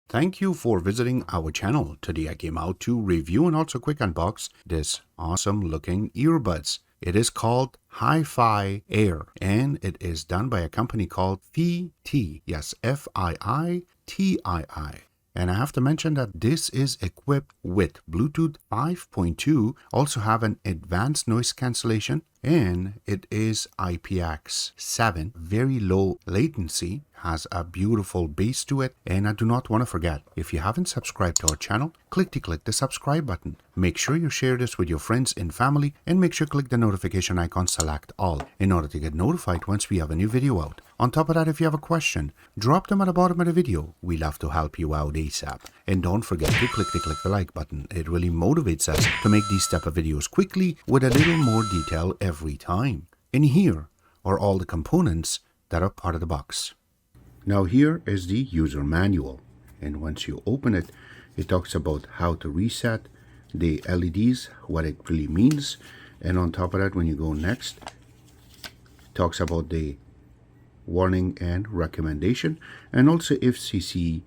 Thank you for visiting our channel. Today I came out to review and also quick unbox this awesome looking earbuds. It is called HiFiAir and it is done by a company called FiiTii. Yes, FiiTii. And I have to mention that this is equipped with Bluetooth 5.2, also have an advanced noise cancellation, and it is IPX7, very low latency, has a beautiful bass to it. And I do not want to forget, if you haven't subscribed to our channel, click the subscribe button. Make sure you share this with your friends and family, and make sure to click the notification icon, select all, in order to get notified once we have a new video out. On top of that, if you have a question, drop them at the bottom of the video. We love to help you out ASAP. And don't forget to click the like button. It really motivates us to make these type of videos quickly with a little more detail every time. And here are all the components that are part of the box. Now here is the user manual, and once you open it, it talks about how to reset the LEDs, what it really means, and on top of that, when you go next, it talks about the warning and recommendation, and also FCC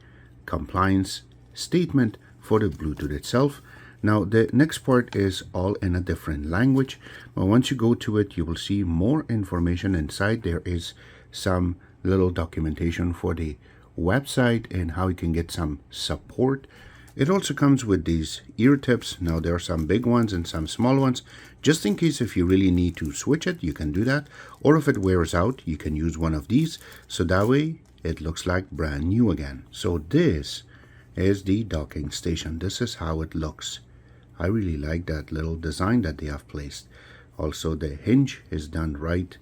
compliance statement for the Bluetooth itself. Now the next part is all in a different language, but once you go to it, you will see more information inside. There is some little documentation for the website and how you can get some support. It also comes with these ear tips. Now there are some big ones and some small ones, just in case if you really need to switch it, you can do that, or if it wears out, you can use one of these, so that way it looks like brand new again. So this is the docking station. This is how it looks. I really like that little design that they have placed. Also the hinge is done right.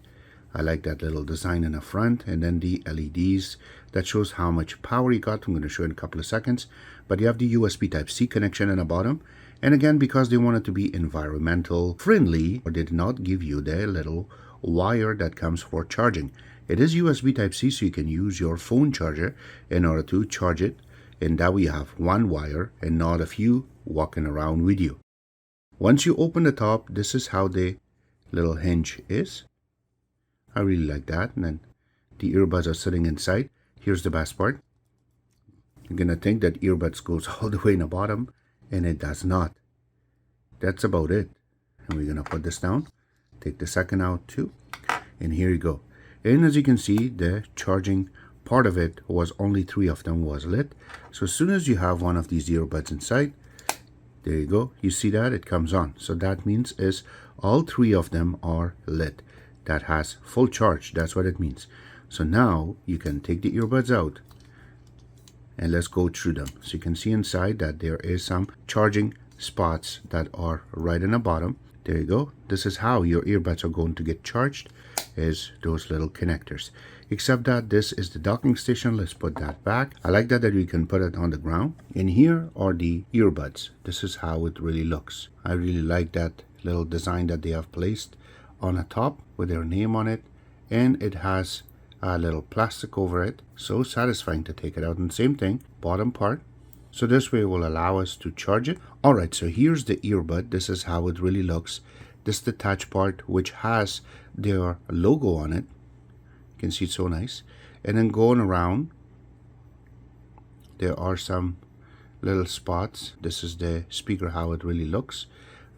I like that little design in the front, and then the LEDs that shows how much power you got. I'm going to show in a couple of seconds, but you have the USB Type-C connection in the bottom. And again, because they wanted to be environmental friendly, or did not give you the little wire that comes for charging. It is USB Type-C, so you can use your phone charger in order to charge it, and that way you have one wire and not a few walking around with you. Once you open the top, this is how the little hinge is. I really like that. And then the earbuds are sitting inside. Here's the best part. You're gonna think that earbuds goes all the way in the bottom, and it does not. That's about it. And we're gonna put this down. Take the second out too, and here you go. And as you can see, the charging part of it was only 3 of them was lit. So as soon as you have one of these earbuds inside, there you go. You see that it comes on. So that means is all 3 of them are lit. That has full charge. That's what it means. So now you can take the earbuds out and let's go through them. So you can see inside that there is some charging spots that are right in the bottom. There you go. This is how your earbuds are going to get charged, is those little connectors. Except that this is the docking station. Let's put that back. I like that we can put it on the ground. And here are the earbuds. This is how it really looks. I really like that little design that they have placed on the top with their name on it, and it has a little plastic over it. So satisfying to take it out. And same thing, bottom part. So this way will allow us to charge it. Alright, so here's the earbud. This is how it really looks. This is the touch part, which has their logo on it. You can see it's so nice. And then going around, there are some little spots. This is the speaker, how it really looks.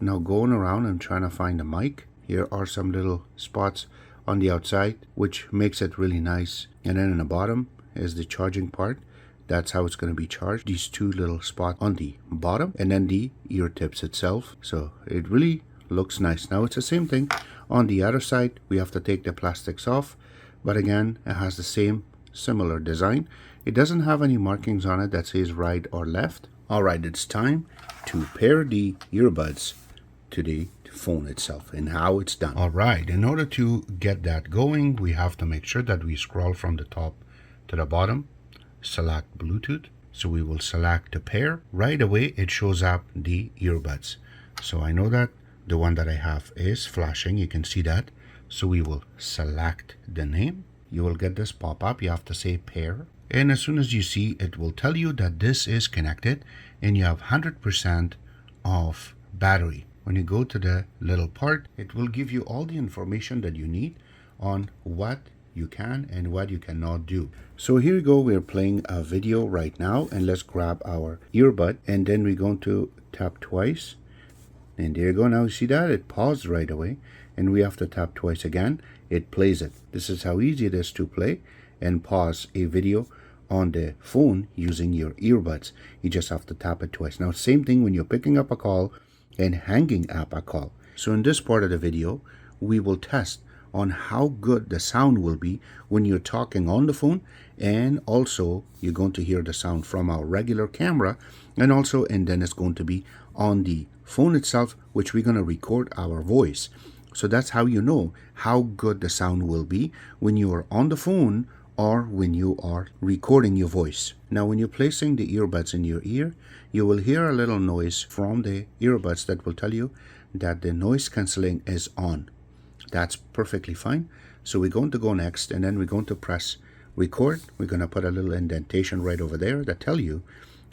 Now going around, I'm trying to find a mic. Here are some little spots on the outside, which makes it really nice. And then in the bottom is the charging part. That's how it's going to be charged. These 2 little spots on the bottom, and then the ear tips itself. So it really looks nice. Now it's the same thing on the other side. We have to take the plastics off, but again, it has the same similar design. It doesn't have any markings on it that says right or left. Alright, it's time to pair the earbuds to the phone itself and how it's done. Alright, in order to get that going, we have to make sure that we scroll from the top to the bottom, select Bluetooth. So we will select the pair. Right away it shows up the earbuds. So I know that the one that I have is flashing, you can see that. So we will select the name. You will get this pop-up. You have to say pair, and as soon as you see, it will tell you that this is connected and you have 100% of battery. When you go to the little part, it will give you all the information that you need on what you can and what you cannot do. So here you go, we're playing a video right now, and let's grab our earbud, and then we're going to tap twice, and there you go. Now you see that it paused right away, and we have to tap twice again, it plays it. This is how easy it is to play and pause a video on the phone using your earbuds. You just have to tap it twice. Now same thing when you're picking up a call and hanging up a call. So in this part of the video, we will test on how good the sound will be when you're talking on the phone, and also you're going to hear the sound from our regular camera, and then it's going to be on the phone itself, which we're going to record our voice. So that's how you know how good the sound will be when you are on the phone or when you are recording your voice. Now when you're placing the earbuds in your ear, you will hear a little noise from the earbuds that will tell you that the noise cancelling is on. That's perfectly fine. So we're going to go next, and then we're going to press record. We're going to put a little indentation right over there that tell you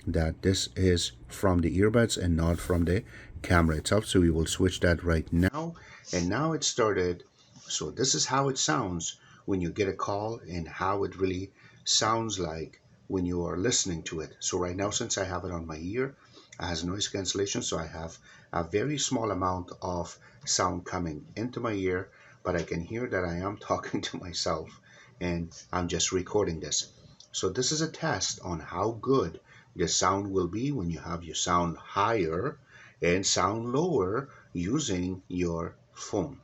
that this is from the earbuds and not from the camera itself. So we will switch that right now, and now it started. So this is how it sounds when you get a call, and how it really sounds like when you are listening to it. So right now, since I have it on my ear, it has noise cancellation, so I have a very small amount of sound coming into my ear, but I can hear that I am talking to myself, and I'm just recording this. So this is a test on how good the sound will be when you have your sound higher and sound lower using your phone.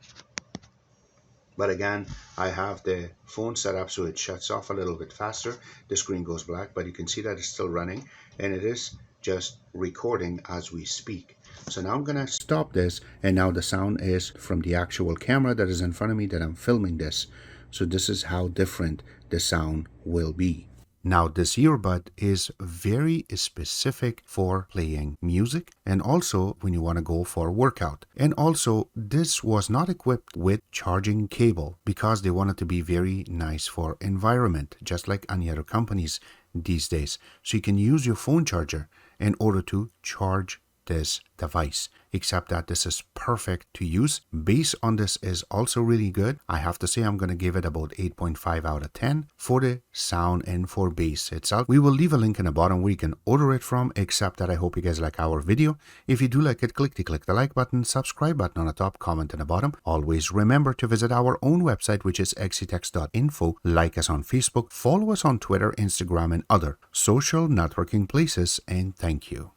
But again, I have the phone set up so it shuts off a little bit faster. The screen goes black, but you can see that it's still running, and it is just recording as we speak. So now I'm going to stop this, and now the sound is from the actual camera that is in front of me that I'm filming this. So this is how different the sound will be. Now this earbud is very specific for playing music, and also when you want to go for a workout. And also this was not equipped with charging cable because they wanted to be very nice for environment, just like any other companies these days. So you can use your phone charger in order to charge this device, except that this is perfect to use. Bass on this is also really good. I have to say I'm going to give it about 8.5 out of 10 for the sound and for bass itself. We will leave a link in the bottom where you can order it from, except that I hope you guys like our video. If you do like it, click the like button, subscribe button on the top, comment in the bottom. Always remember to visit our own website, which is xctex.info. Like us on Facebook, follow us on Twitter, Instagram, and other social networking places, and thank you.